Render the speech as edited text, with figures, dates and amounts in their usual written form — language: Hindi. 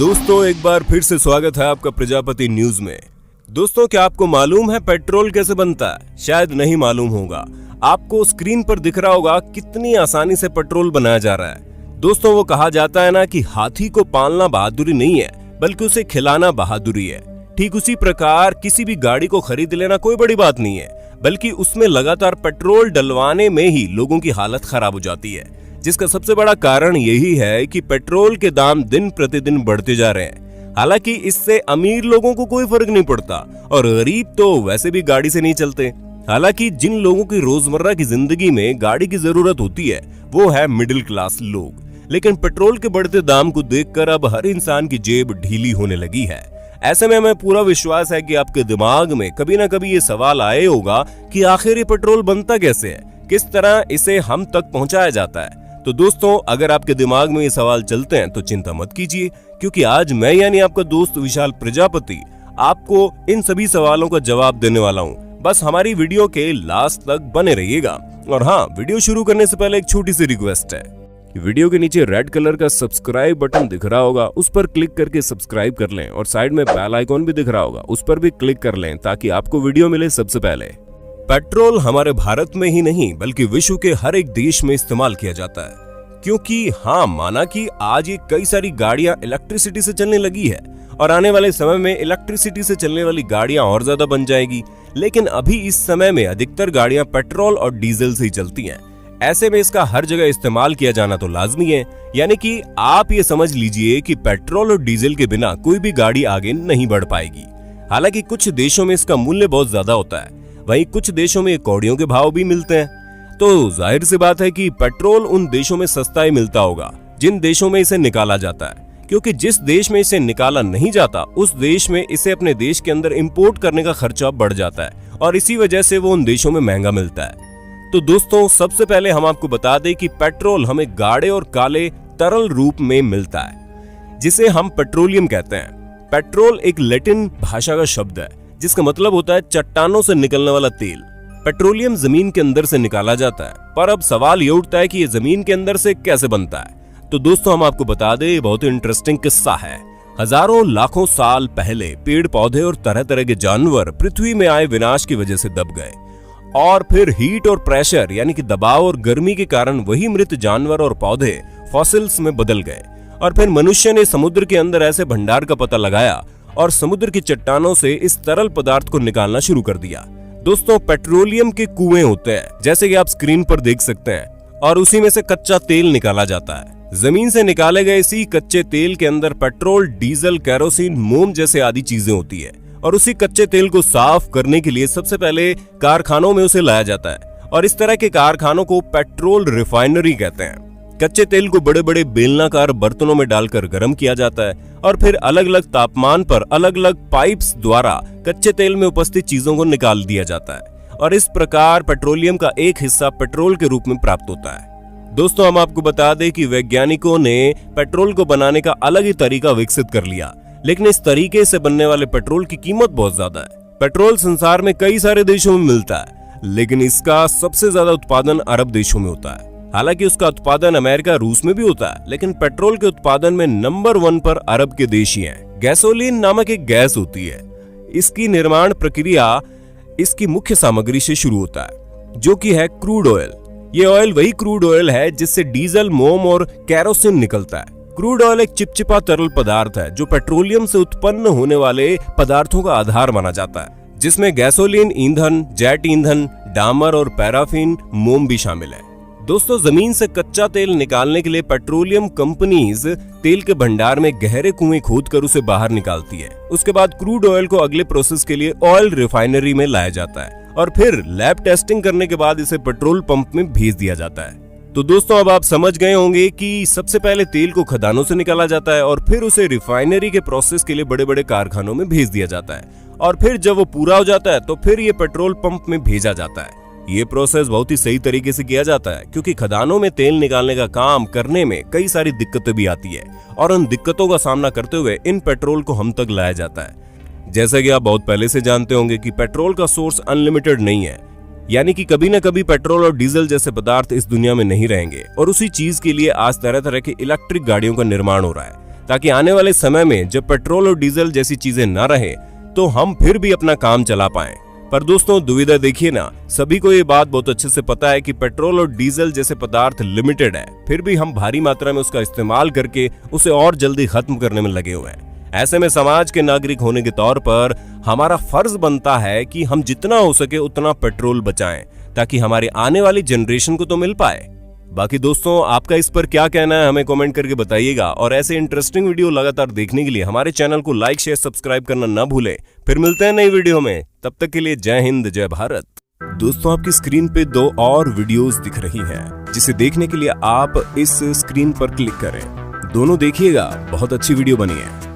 दोस्तों एक बार फिर से स्वागत है आपका प्रजापति न्यूज में। दोस्तों क्या आपको मालूम है पेट्रोल कैसे बनता है? शायद नहीं मालूम होगा। आपको स्क्रीन पर दिख रहा होगा कितनी आसानी से पेट्रोल बनाया जा रहा है। दोस्तों वो कहा जाता है ना कि हाथी को पालना बहादुरी नहीं है बल्कि उसे खिलाना बहादुरी है। ठीक उसी प्रकार किसी भी गाड़ी को खरीद लेना कोई बड़ी बात नहीं है, बल्कि उसमें लगातार पेट्रोल डलवाने में ही लोगों की हालत खराब हो जाती है, जिसका सबसे बड़ा कारण यही है कि पेट्रोल के दाम दिन प्रतिदिन बढ़ते जा रहे हैं। हालांकि इससे अमीर लोगों को कोई फर्क नहीं पड़ता और गरीब तो वैसे भी गाड़ी से नहीं चलते। हालांकि जिन लोगों की रोजमर्रा की जिंदगी में गाड़ी की जरूरत होती है वो है मिडिल क्लास लोग। लेकिन पेट्रोल के बढ़ते दाम को देखकर अब हर इंसान की जेब ढीली होने लगी है। ऐसे में हमें पूरा विश्वास है कि आपके दिमाग में कभी ना कभी ये सवाल आए होगा कि आखिर ये पेट्रोल बनता कैसे है, किस तरह इसे हम तक पहुंचाया जाता है। तो दोस्तों अगर आपके दिमाग में ये सवाल चलते हैं तो चिंता मत कीजिए, क्योंकि आज मैं यानी आपका दोस्त विशाल प्रजापति आपको इन सभी सवालों का जवाब देने वाला हूँ। बस हमारी वीडियो के लास्ट तक बने रहिएगा। और हाँ, वीडियो शुरू करने से पहले एक छोटी सी रिक्वेस्ट है। वीडियो के नीचे रेड कलर का सब्सक्राइब बटन दिख रहा होगा, उस पर क्लिक करके सब्सक्राइब कर लें और साइड में बेल आइकॉन भी दिख रहा होगा, उस पर भी क्लिक कर लें ताकि आपको वीडियो मिले सबसे पहले। पेट्रोल हमारे भारत में ही नहीं बल्कि विश्व के हर एक देश में इस्तेमाल किया जाता है, क्योंकि हाँ माना कि आज ये कई सारी गाड़ियां इलेक्ट्रिसिटी से चलने लगी है और आने वाले समय में इलेक्ट्रिसिटी से चलने वाली गाड़ियां और ज्यादा बन जाएगी। लेकिन अभी इस समय में अधिकतर गाड़ियां पेट्रोल और डीजल से ही चलती हैं। ऐसे में इसका हर जगह इस्तेमाल किया जाना तो लाजमी है, यानी कि आप ये समझ लीजिए कि पेट्रोल और डीजल के बिना कोई भी गाड़ी आगे नहीं बढ़ पाएगी। हालांकि कुछ देशों में इसका मूल्य बहुत ज्यादा होता है, वहीं कुछ देशों में कौड़ियों के भाव भी मिलते हैं। तो जाहिर सी बात है कि पेट्रोल उन देशों में सस्ता ही मिलता होगा जिन देशों में इसे निकाला जाता है, क्योंकि जिस देश में इसे निकाला नहीं जाता उस देश में इसे अपने देश के अंदर इंपोर्ट करने का खर्चा बढ़ जाता है और इसी वजह से वो उन देशों में महंगा मिलता है। तो दोस्तों सबसे पहले हम आपको बता दें कि पेट्रोल हमें गाढ़े और काले तरल रूप में मिलता है, जिसे हम पेट्रोलियम कहते हैं। पेट्रोल एक लैटिन भाषा का शब्द है जिसका मतलब होता है चट्टानों से निकलने वाला तेल। पेट्रोलियम जमीन के अंदर से निकाला जाता है, पर अब सवाल ये उठता है कि ये जमीन के अंदर से कैसे बनता है। तो दोस्तों हम आपको बता दें, ये बहुत ही इंटरेस्टिंग किस्सा है। हजारों लाखों साल पहले पेड़ पौधे और तरह तरह के जानवर पृथ्वी में आए विनाश की वजह से दब गए और फिर हीट और प्रेशर यानी कि दबाव और गर्मी के कारण वही मृत जानवर और पौधे फॉसिल्स में बदल गए। और फिर मनुष्य ने समुद्र के अंदर ऐसे भंडार का पता लगाया और समुद्र की चट्टानों से इस तरल पदार्थ को निकालना शुरू कर दिया। दोस्तों पेट्रोलियम के कुएं होते हैं जैसे कि आप स्क्रीन पर देख सकते हैं, और उसी में से कच्चा तेल निकाला जाता है। जमीन से निकाले गए इसी कच्चे तेल के अंदर पेट्रोल, डीजल, केरोसिन, मोम जैसे आदि चीजें होती है और उसी कच्चे तेल को साफ करने के लिए सबसे पहले कारखानों में उसे लाया जाता है और इस तरह के कारखानों को पेट्रोल रिफाइनरी कहते हैं। कच्चे तेल को बड़े बड़े बेलनाकार बर्तनों में डालकर गर्म किया जाता है और फिर अलग अलग तापमान पर अलग अलग पाइप्स द्वारा कच्चे तेल में उपस्थित चीजों को निकाल दिया जाता है और इस प्रकार पेट्रोलियम का एक हिस्सा पेट्रोल के रूप में प्राप्त होता है। दोस्तों हम आपको बता दें कि वैज्ञानिकों ने पेट्रोल को बनाने का अलग ही तरीका विकसित कर लिया, लेकिन इस तरीके से बनने वाले पेट्रोल की कीमत बहुत ज्यादा है। पेट्रोल संसार में कई सारे देशों में मिलता है, लेकिन इसका सबसे ज्यादा उत्पादन अरब देशों में होता है। हालांकि उसका उत्पादन अमेरिका, रूस में भी होता है, लेकिन पेट्रोल के उत्पादन में नंबर 1 पर अरब के देश ही हैं। गैसोलीन नामक एक गैस होती है, इसकी निर्माण प्रक्रिया इसकी मुख्य सामग्री से शुरू होता है जो कि है क्रूड ऑयल। ये ऑयल वही क्रूड ऑयल है जिससे डीजल, मोम और केरोसिन निकलता है। क्रूड ऑयल एक चिपचिपा तरल पदार्थ है जो पेट्रोलियम से उत्पन्न होने वाले पदार्थों का आधार माना जाता है, जिसमें गैसोलीन ईंधन, जेट ईंधन, डामर और पैराफिन, मोम भी शामिल है। दोस्तों जमीन से कच्चा तेल निकालने के लिए पेट्रोलियम कंपनीज तेल के भंडार में गहरे कुएं खोदकर उसे बाहर निकालती है। उसके बाद क्रूड ऑयल को अगले प्रोसेस के लिए ऑयल रिफाइनरी में लाया जाता है और फिर लैब टेस्टिंग करने के बाद इसे पेट्रोल पंप में भेज दिया जाता है। तो दोस्तों अब आप समझ गए होंगे कि सबसे पहले तेल को खदानों से निकाला जाता है और फिर उसे रिफाइनरी के प्रोसेस के लिए बड़े बड़े कारखानों में भेज दिया जाता है और फिर जब वो पूरा हो जाता है तो फिर ये पेट्रोल पंप में भेजा जाता है। ये प्रोसेस बहुत ही सही तरीके से किया जाता है, क्योंकि खदानों में तेल निकालने का काम करने में कई सारी दिक्कतें भी आती है और उन दिक्कतों का सामना करते हुए इन पेट्रोल को हम तक लाया जाता है। जैसा कि आप बहुत पहले से जानते होंगे कि पेट्रोल का सोर्स अनलिमिटेड नहीं है, यानी कि कभी न कभी पेट्रोल और डीजल जैसे पदार्थ इस दुनिया में नहीं रहेंगे और उसी चीज के लिए आज तरह तरह की इलेक्ट्रिक गाड़ियों का निर्माण हो रहा है। ताकि आने वाले समय में जब पेट्रोल और डीजल जैसी चीजें न रहे तो हम फिर भी अपना काम चला पाएं। पर दोस्तों दुविधा देखिए ना, सभी को ये बात बहुत अच्छे से पता है कि पेट्रोल और डीजल जैसे पदार्थ लिमिटेड है, फिर भी हम भारी मात्रा में उसका इस्तेमाल करके उसे और जल्दी खत्म करने में लगे हुए हैं। ऐसे में समाज के नागरिक होने के तौर पर हमारा फर्ज बनता है कि हम जितना हो सके उतना पेट्रोल बचाएं, ताकि हमारे आने वाली जनरेशन को तो मिल पाए। बाकी दोस्तों आपका इस पर क्या कहना है हमें कमेंट करके बताइएगा, और ऐसे इंटरेस्टिंग वीडियो लगातार देखने के लिए हमारे चैनल को लाइक शेयर सब्सक्राइब करना ना भूलें। फिर मिलते हैं नई वीडियो में, तब तक के लिए जय हिंद जय भारत। दोस्तों आपकी स्क्रीन पे 2 और वीडियोस दिख रही हैं, जिसे देखने के लिए आप इस स्क्रीन पर क्लिक करें। दोनों देखिएगा, बहुत अच्छी वीडियो बनी है।